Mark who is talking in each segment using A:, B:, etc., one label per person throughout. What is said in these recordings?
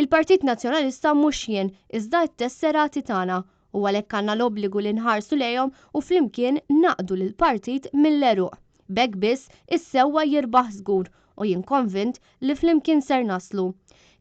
A: Il-Partit Nazzjonalista mhux jien iżda t-tesserati tagħna u għalhekk għandna l-obbligu li nħarsu lejhom u flimkien naqdu lill-partit mill-eruq. B'hekk biss is-sewwa jirbaħ żgur u jien konvint li flimkien ser naslu.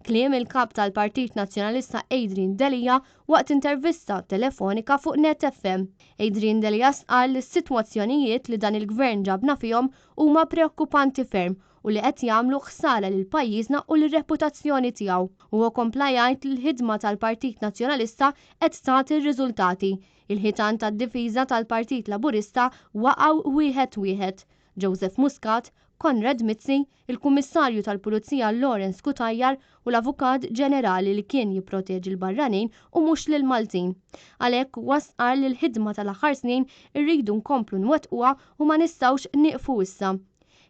A: Kliem il-kap tal-Partit Nazzjonalista Adrian Delia waqt intervista telefonika fuq Net FM. Adrian Delia qal li s-sitwazzjonijiet li dan il-gvern ġabna fihom huma preokkupanti ferm u li qed jagħmlu ħsara lil pajjiżna u lir-reputazzjoni tiegħu. Huwa kompla jgħid li l-ħidma tal-Partit Nazzjonalista qed tagħti r-riżultati. Il-ħitan tad-difiża tal-Partit Laburista waqgħu wieħed. Joseph Muscat, Konrad Mizzi, il-Kummissarju tal-Pulizija Lawrence Kutajjar u l-Avukat Ġenerali li kien jipproteġi l-barranin u mhux lil Maltin. Għalhekk wasqar li l-ħidma tal-aħħar snin irridu nkomplu nwettquha u ma nistgħux nieqfu issa.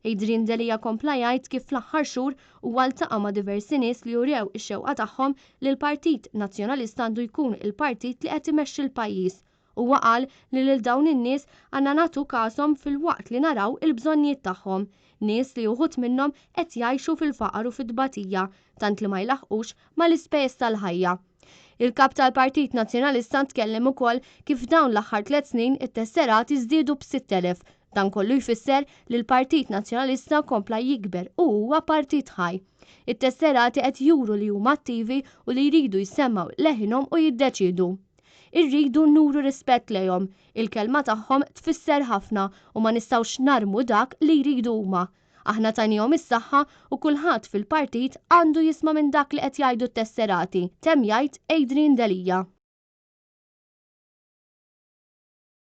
A: Adrian Delia kompla jgħid kif fl-aħħar xhur huwa ltaqa' ma' diversi nies li jurew ix-xewqa tagħhom li l-Partit Nazzjonalista għandu jkun il-partit li qed imexxi l-pajjiż. Huwa qal li lil dawn in-nies għandna nagħtu każhom fil-waqt li naraw il-bżonnijiet tagħhom. Nies li uħud minnhom qed jgħixu fil-faqar u fid-tbatija tant li ma jlaħqux mal-ispejjeż tal-ħajja. Il-kap tal-Partit Nazzjonalista tkellem ukoll kif dawn l-aħħar 3 snin it-tesserati żdiedu b'6,000. Dan kollu jfisser li l-Partit Nazzjonalista kompla jikber u huwa partit ħaj. It-tesserati qed juru li huma attivi u li jridu jsemmaw leħinhom u jiddeċidu. Irridu nuru rispett lejhom. Il-kelma tagħhom tfisser ħafna u ma nistgħux narmu dak li jridu huma. Aħna tajnihom is-saħħa u kulħadd fil-partit għandu jisma' minn dak li qed jgħidu t-tesserati. Temm jgħid Adrian Delia.